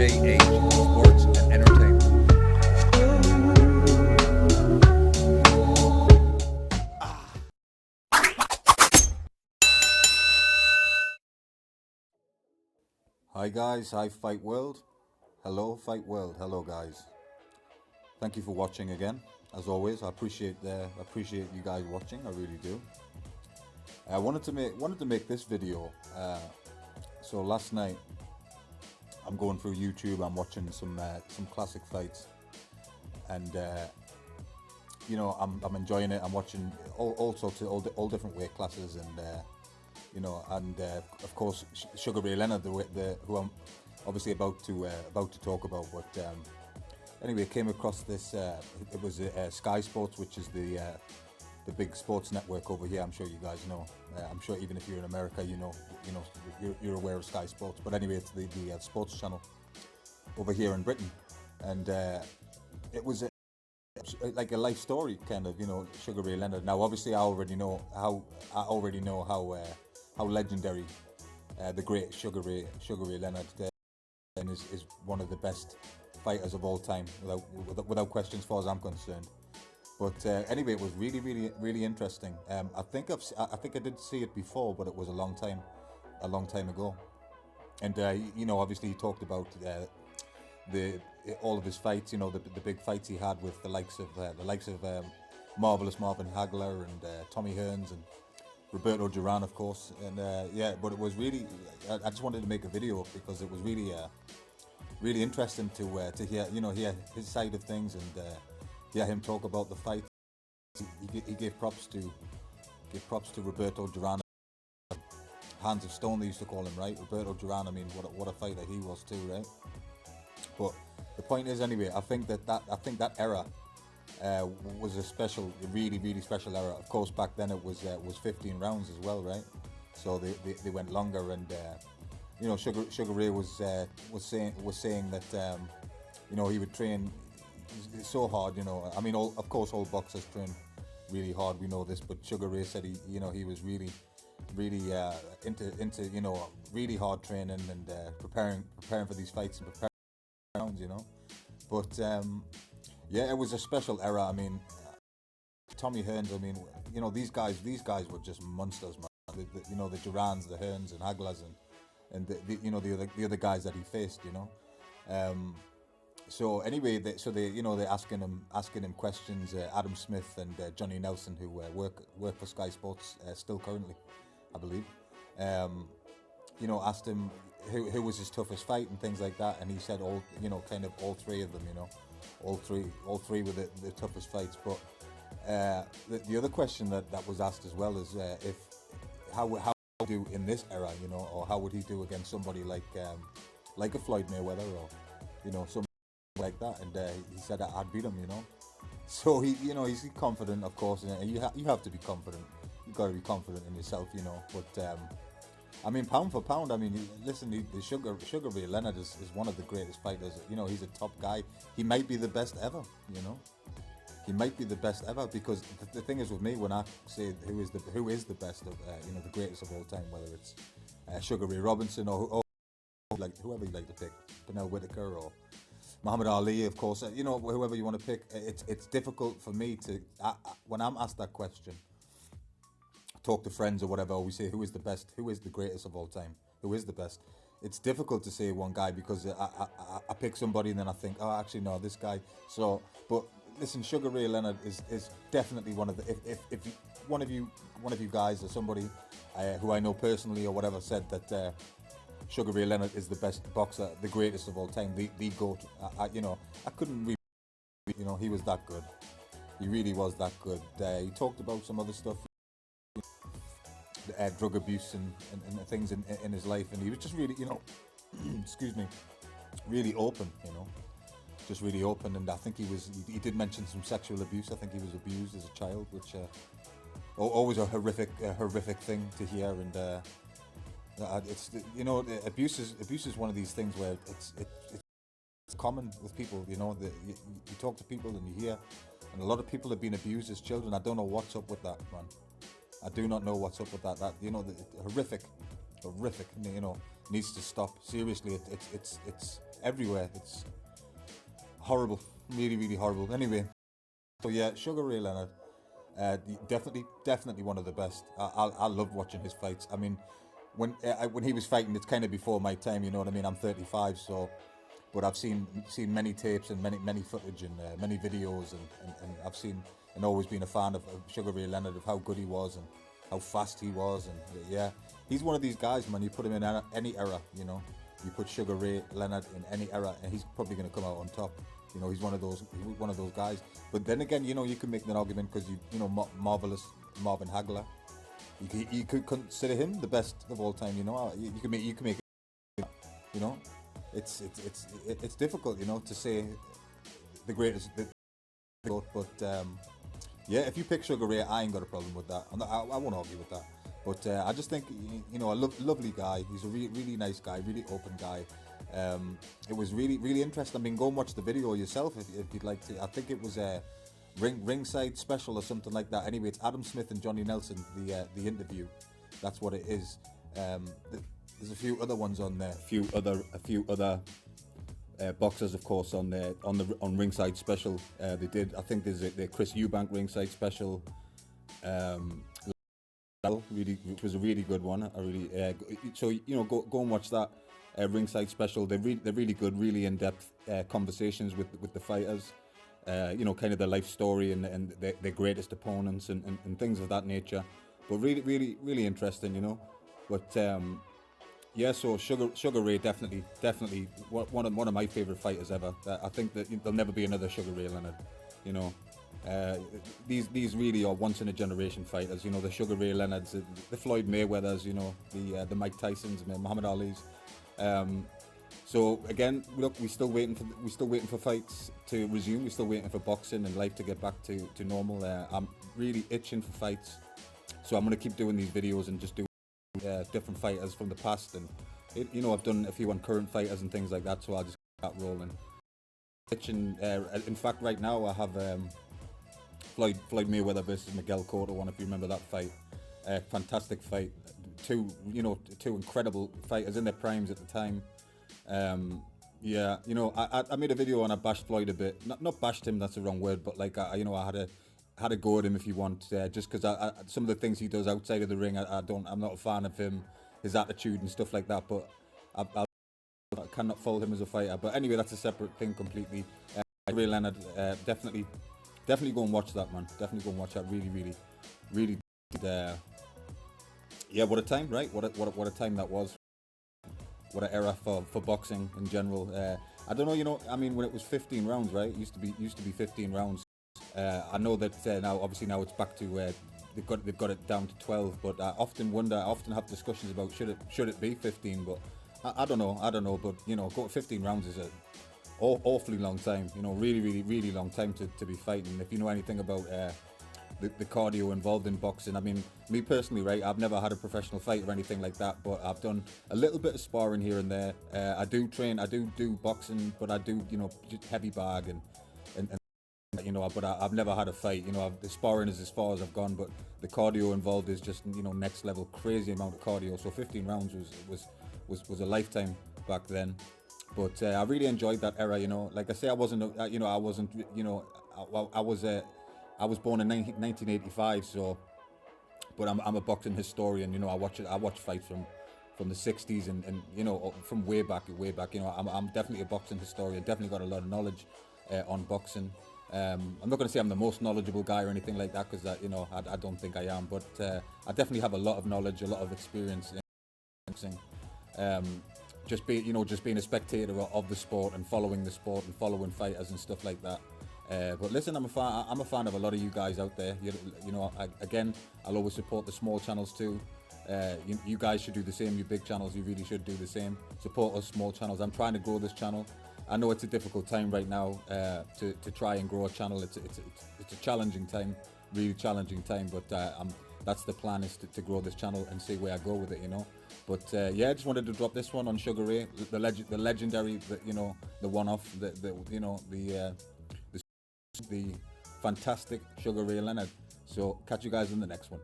WJH Sports and Entertainment. Hi guys, hi Fight World. Hello Fight World. Hello guys. Thank you for watching again. As always, I appreciate you guys watching. I really do. I wanted to make this video. So last night, I'm going through YouTube. I'm watching some classic fights, and I'm enjoying it. I'm watching all sorts of all different weight classes, and of course Sugar Ray Leonard, who I'm obviously about to talk about. But anyway, I came across this. It was Sky Sports, which is the big sports network over here. I'm sure you guys know. I'm sure even if you're in America, you're aware of Sky Sports. But anyway, it's the sports channel over here in Britain, and it was like a life story kind of, Sugar Ray Leonard. Now, obviously, I already know how legendary the great Sugar Ray Leonard and is one of the best fighters of all time, without question, as far as I'm concerned. But anyway, it was really interesting. I think I did see it before, but it was a long time ago. And obviously he talked about all of his fights. The big fights he had with the likes of Marvelous Marvin Hagler and Tommy Hearns and Roberto Duran, of course. And but it was really. I just wanted to make a video because it was really interesting to hear his side of things and. Him talk about the fight. He gave props to Roberto Duran, Hands of Stone they used to call him, right? Roberto Duran. I mean, what a fighter he was too, right? But the point is, anyway, I think that era was a really special era. Of course, back then it was 15 rounds as well, right? So they went longer, and Sugar Ray was saying that he would train. It's so hard, I mean, of course, all boxers train really hard. We know this, but Sugar Ray said he was really into really hard training and preparing for these fights and preparing rounds. But it was a special era. I mean, Tommy Hearns. I mean, these guys were just monsters, man. The Durans, the Hearns, and Haglers, and the other guys that he faced. So anyway, they're asking him questions. Adam Smith and Johnny Nelson, who work for Sky Sports still currently, I believe. Asked him who was his toughest fight and things like that, and he said all three of them. All three were the toughest fights. But the other question that was asked as well is how would he do in this era, or how would he do against somebody like a Floyd Mayweather or some like that, and he said I'd beat him, So he's confident, of course, and you have to be confident. You got to be confident in yourself, But I mean, pound for pound, I mean, listen, the Sugar Ray Leonard is one of the greatest fighters. He's a top guy. He might be the best ever. He might be the best ever, because the thing is with me, when I say who is the best of the greatest of all time, whether it's Sugar Ray Robinson or like whoever you like to pick, Pernell Whitaker or Muhammad Ali, of course, whoever you want to pick. It's difficult for me to, when I'm asked that question, talk to friends or whatever, we say who is the best, who is the greatest of all time, who is the best. It's difficult to say one guy, because I pick somebody and then I think, oh, actually no, this guy. So, but listen, Sugar Ray Leonard is definitely one of the. If one of you guys or somebody who I know personally or whatever said that. Sugar Ray Leonard is the best boxer, the greatest of all time, the GOAT. I couldn't really, he was that good. He really was that good. He talked about some other stuff, drug abuse and things in his life, and he was just really, excuse me, really open, just really open. And I think he did mention some sexual abuse. I think he was abused as a child, which always a horrific thing to hear. And it's abuse is one of these things where it's common with people. You talk to people and you hear, and a lot of people have been abused as children. I don't know what's up with that, man. I do not know what's up with that. Horrific, needs to stop. Seriously, it's everywhere. It's horrible, really, really horrible. Anyway, so yeah, Sugar Ray Leonard, definitely one of the best. I love watching his fights. I mean, when he was fighting, it's kind of before my time. You know what I mean? I'm 35, so but I've seen many tapes and many footage and many videos, and I've seen and always been a fan of Sugar Ray Leonard, of how good he was and how fast he was, and yeah, he's one of these guys, man. You put him in any era, you know, you put Sugar Ray Leonard in any era, and he's probably going to come out on top. You know, he's one of those guys. But then again, you know, you can make an argument because you know, marvelous Marvin Hagler. You could consider him the best of all time. You know, you can make you know, it's difficult, you know, to say the greatest, but yeah, if you pick Sugar Ray, I ain't got a problem with that. I won't argue with that. But I just think, you know, a lovely guy. He's a really nice guy, really open guy. It was really interesting. I mean, go and watch the video yourself if you'd like to. I think it was a ringside special or something like that. Anyway, it's Adam Smith and Johnny Nelson, the interview. That's what it is. There's a few other ones on there. A few other boxers, of course, on ringside special. They did. I think there's the Chris Eubank ringside special. Really, which was a really good one. So you know, go and watch that ringside special. They're really good, really in-depth conversations with the fighters. You know, kind of their life story and their greatest opponents and things of that nature. But really interesting, you know. But yeah, so Sugar Ray definitely one of my favorite fighters ever. I think that there'll never be another Sugar Ray Leonard, you know. These really are once in a generation fighters, you know, the Sugar Ray Leonards, the Floyd Mayweathers, you know, the Mike Tysons, Muhammad Ali's. So again, look, we're still waiting for fights to resume. We're still waiting for boxing and life to get back to normal. I'm really itching for fights, so I'm gonna keep doing these videos and just do different fighters from the past, and you know, I've done a few on current fighters and things like that. So I'll just keep that rolling. Itching. In fact, right now I have Floyd Mayweather versus Miguel Cotto one, if you remember that fight. Fantastic fight. Two incredible fighters in their primes at the time. Yeah, you know, I made a video and I bashed Floyd a bit. Not bashed him, that's the wrong word, but like you know, I had a go at him, if you want, just because some of the things he does outside of the ring, I'm not a fan of him, his attitude and stuff like that. But I cannot fault him as a fighter. But anyway, that's a separate thing completely. Ray Leonard, definitely go and watch that, man. Definitely go and watch that. Really. Yeah, what a time, right? What a time that was. What an era for boxing in general. I don't know, you know, I mean, when it was 15 rounds, right? It used to be 15 rounds. I know that now it's back to they've got it down to 12. But I often have discussions about should it be 15? But I don't know. But you know, go to 15 rounds is a awfully long time. You know, really long time to be fighting. If you know anything about the cardio involved in boxing. I mean, me personally, right, I've never had a professional fight or anything like that, but I've done a little bit of sparring here and there. I do train, I do boxing, but I do, you know, just heavy bag and you know, but I've never had a fight. You know, the sparring is as far as I've gone, but the cardio involved is just, you know, next level, crazy amount of cardio. So 15 rounds was a lifetime back then. But I really enjoyed that era. You know, like I say, I was born in 1985, so, but I'm a boxing historian. You know, I watch fights from the 60s and you know, from way back. You know, I'm definitely a boxing historian. Definitely got a lot of knowledge on boxing. I'm not going to say I'm the most knowledgeable guy or anything like that, because you know, I don't think I am. But I definitely have a lot of knowledge, a lot of experience in boxing. Just being a spectator of the sport and following the sport and following fighters and stuff like that. But listen, I'm a fan of a lot of you guys out there. You know, I'll always support the small channels too. You guys should do the same. You big channels, you really should do the same. Support us small channels. I'm trying to grow this channel. I know it's a difficult time right now to try and grow a channel. It's a challenging time, really challenging time. But that's the plan, is to grow this channel and see where I go with it. You know. But yeah, I just wanted to drop this one on Sugar Ray, the legendary, you know, the one-off, the fantastic Sugar Ray Leonard. So catch you guys in the next one.